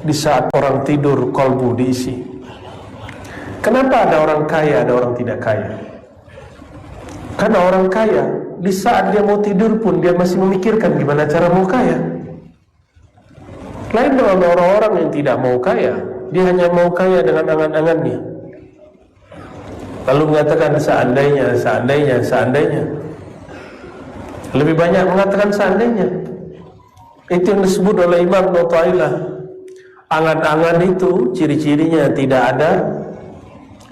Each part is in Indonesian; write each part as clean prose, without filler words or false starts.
di saat orang tidur kolbu diisi. Kenapa ada orang kaya, ada orang tidak kaya? Karena orang kaya di saat dia mau tidur pun dia masih memikirkan gimana cara mau kaya. Lain dengan orang-orang yang tidak mau kaya, dia hanya mau kaya dengan angan-angannya. Lalu mengatakan seandainya, seandainya, seandainya. Lebih banyak mengatakan seandainya. Itu yang disebut oleh Imam Nu'tailah. Angan-angan itu ciri-cirinya tidak ada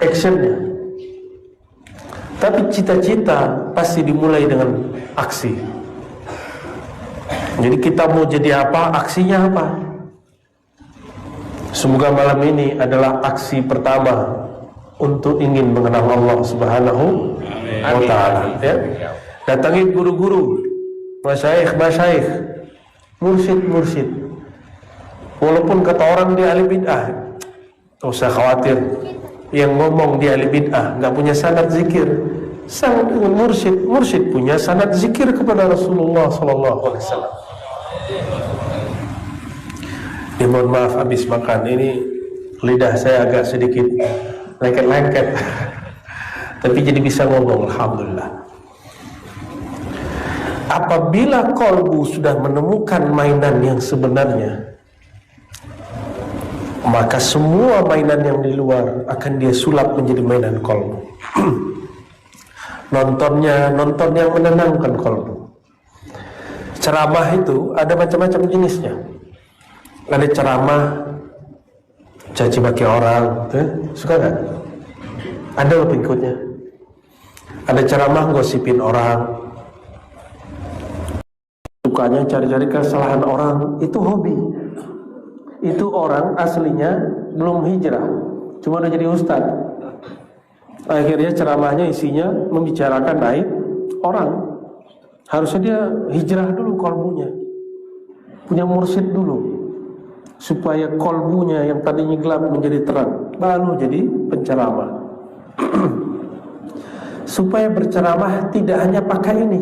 actionnya. Tapi cita-cita pasti dimulai dengan aksi. Jadi kita mau jadi apa, aksinya apa? Semoga malam ini adalah aksi pertama untuk ingin mengenal Allah Subhanahu wa ta'ala, ya. Datangi guru-guru, masyayikh, mursyid. Walaupun kata orang dia ahli bid'ah, tak usah khawatir. Yang ngomong dia ahli bid'ah nggak punya sanad zikir. Sang mursyid punya sanad zikir kepada Rasulullah sallallahu alaihi wasallam. Ya, mohon maaf habis makan ini lidah saya agak sedikit lengket-lengket. Tapi jadi bisa ngomong, alhamdulillah. Apabila kolbu sudah menemukan mainan yang sebenarnya, maka semua mainan yang di luar akan dia sulap menjadi mainan kolbu. Nonton yang menenangkan kolbu. Ceramah itu ada macam-macam jenisnya. Ada ceramah caci maki orang, suka nggak? Ada loh pengikutnya. Ada ceramah gosipin orang, sukanya cari-cari kesalahan orang, itu hobi. Itu orang aslinya belum hijrah, cuma udah jadi ustaz. Akhirnya ceramahnya isinya membicarakan aib orang. Harusnya dia hijrah dulu kolbunya, punya mursyid dulu, supaya kolbunya yang tadinya gelap menjadi terang, baru jadi penceramah. Supaya berceramah tidak hanya pakai ini,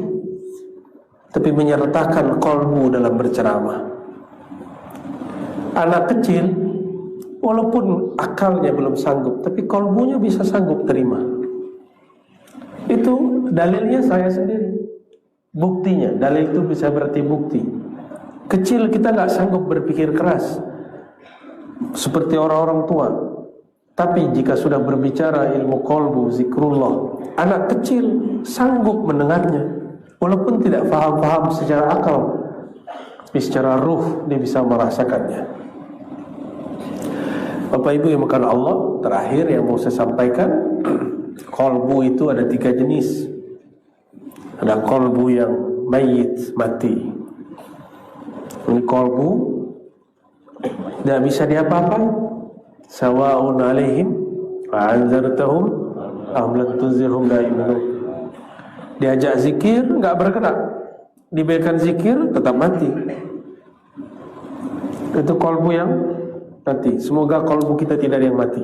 tapi menyertakan kolbu dalam berceramah. Anak kecil walaupun akalnya belum sanggup, tapi kolbunya bisa sanggup terima. Itu dalilnya saya sendiri. Buktinya, dalil itu bisa berarti bukti. Kecil kita nggak sanggup berpikir keras seperti orang-orang tua. Tapi jika sudah berbicara ilmu kolbu, zikrullah, anak kecil sanggup mendengarnya. Walaupun tidak paham-paham secara akal, tapi secara ruh dia bisa merasakannya. Bapak Ibu yang makan Allah, terakhir yang mau saya sampaikan, kolbu itu ada 3 jenis. Ada kolbu yang mayit, mati. Ini kolbu tidak bisa diapa-apain. Sawa'un alaihim fa'anzartahum am lam tunzirhum la yu'minun. Diajak zikir enggak bergerak, dibiarkan zikir tetap mati. Itu kolbu yang mati. Semoga kolbu kita tidak ada yang mati.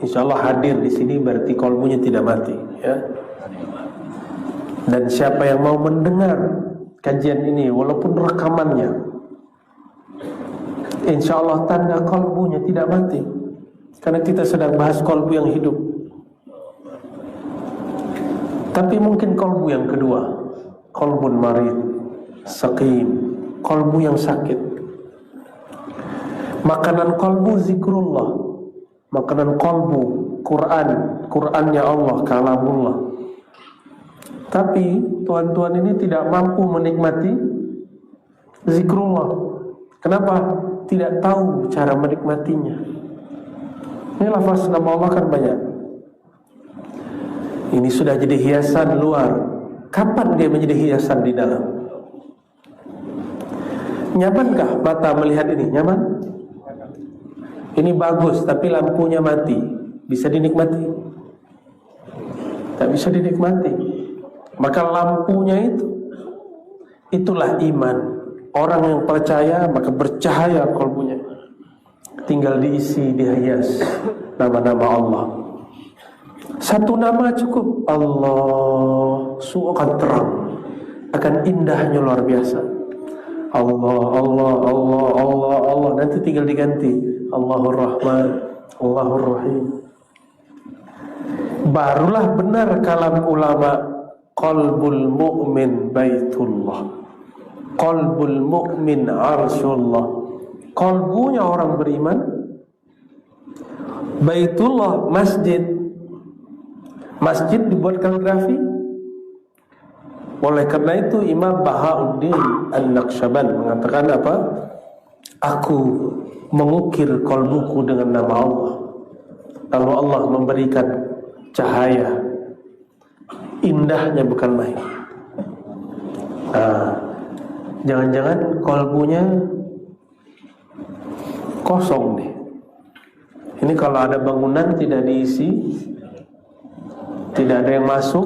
Insyaallah hadir di sini berarti kolbunya tidak mati, ya. Dan siapa yang mau mendengar kajian ini walaupun rekamannya, insyaallah tanda kolbunya tidak mati. Karena kita sedang bahas kolbu yang hidup. Tapi mungkin kolbu yang kedua, kolbun marid, saqim, kolbu yang sakit. Makanan kolbu zikrullah, makanan kolbu Qur'annya Allah, kalamullah. Tapi tuan-tuan ini tidak mampu menikmati zikrullah. Kenapa? Tidak tahu cara menikmatinya. Ini lafaz nama Allah kan banyak. Ini sudah jadi hiasan luar. Kapan dia menjadi hiasan di dalam? Nyamankah mata melihat ini? Nyaman? Ini bagus, tapi lampunya mati. Bisa dinikmati? Tak bisa dinikmati. Maka lampunya itulah iman. Orang yang percaya maka bercahaya kolbunya. Tinggal diisi, dihias nama-nama Allah. Satu nama cukup. Allah akan terang, akan indahnya luar biasa. Allah, Allah, Allah, tinggal diganti Allahur Rahman, Allahur Rahim. Barulah benar kalam ulama, qalbul mu'min baitullah, qalbul mu'min arsyullah. Kalbunya orang beriman baitullah, masjid. Masjid dibuat kaligrafi. Oleh karena itu Imam Bahauddin An-Naqsyaband mengatakan apa? Aku mengukir kalbuku dengan nama Allah. Lalu Allah memberikan cahaya. Indahnya bukan main. Jangan-jangan kalbunya kosong nih. Ini kalau ada bangunan tidak diisi, tidak ada yang masuk,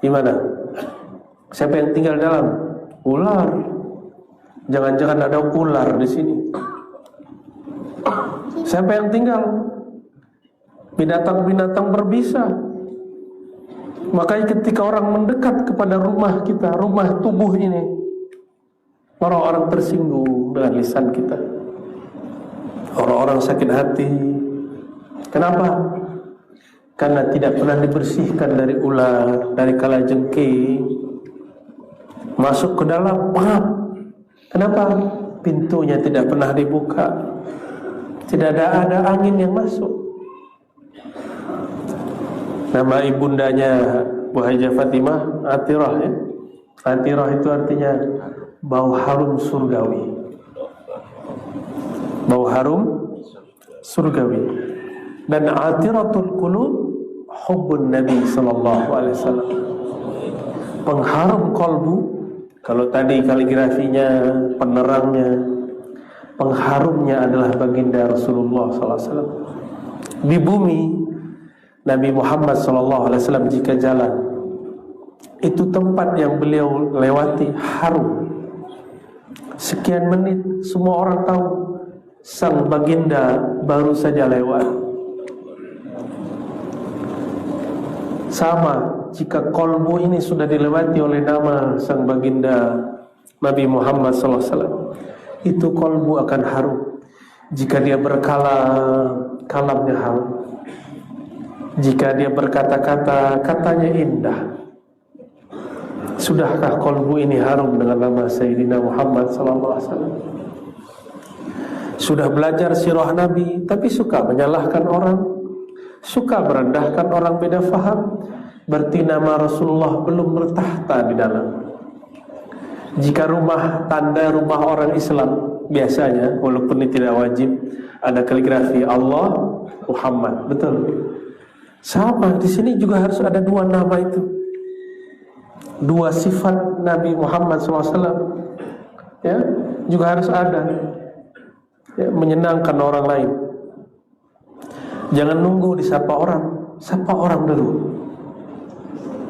gimana? Siapa yang tinggal dalam? Ular. Jangan-jangan ada ular di sini. Siapa yang tinggal? Binatang-binatang berbisa. Makanya ketika orang mendekat kepada rumah kita, rumah tubuh ini, orang-orang tersinggung dengan lisan kita. Orang-orang sakit hati. Kenapa? Karena tidak pernah dibersihkan dari ular, dari kalajengking. Masuk ke dalam, paham? Kenapa? Pintunya tidak pernah dibuka. Tidak ada angin yang masuk. Nama ibundanya Bu Hajah Fatimah Atirah, ya. Atirah itu artinya bau harum surgawi. Bau harum surgawi. Dan atiratul qulub hubbun Nabi sallallahu alaihi wasallam. Pengharum kalbu, kalau tadi kaligrafinya, penerangnya, pengharumnya adalah baginda Rasulullah sallallahu alaihi wasallam. Di bumi Nabi Muhammad sallallahu alaihi wasallam jika jalan, itu tempat yang beliau lewati harum. Sekian menit semua orang tahu sang baginda baru saja lewat. Sama jika kalbu ini sudah dilewati oleh nama sang baginda Nabi Muhammad SAW, itu kalbu akan harum. Jika dia berkalam, kalamnya harum. Jika dia berkata-kata, katanya indah. Sudahkah kalbu ini harum dengan nama Sayyidina Muhammad SAW? Sudah belajar sirah Nabi, tapi suka menyalahkan orang, suka merendahkan orang beda faham, berarti nama Rasulullah belum bertahta di dalam. Jika rumah tanda rumah orang Islam biasanya, walaupun ini tidak wajib, ada kaligrafi Allah Muhammad, betul. Sama di sini juga harus ada dua nama itu, dua sifat Nabi Muhammad SAW, ya, juga harus ada. Ya, menyenangkan orang lain. Jangan nunggu disapa orang, sapa orang dulu.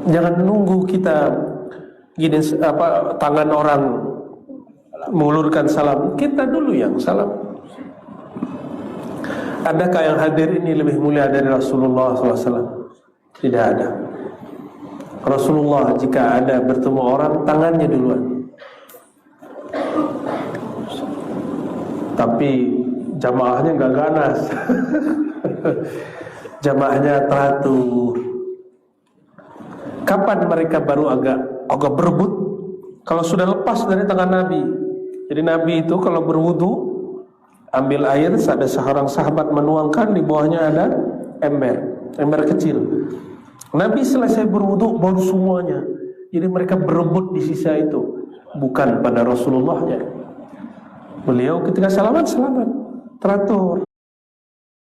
Jangan nunggu kita gini tangan orang mengulurkan salam, kita dulu yang salam. Adakah yang hadir ini lebih mulia dari Rasulullah SAW? Tidak ada. Rasulullah jika ada bertemu orang, tangannya duluan. Tapi jamaahnya nggak ganas. Jamaahnya teratur. Kapan mereka baru agak berebut? Kalau sudah lepas dari tangan Nabi. Jadi Nabi itu kalau berwudu, ambil air, ada seorang sahabat menuangkan, di bawahnya ada ember kecil. Nabi selesai berwudu baru semuanya. Jadi mereka berebut di sisa itu, bukan pada Rasulullahnya. Beliau ketika salaman, teratur.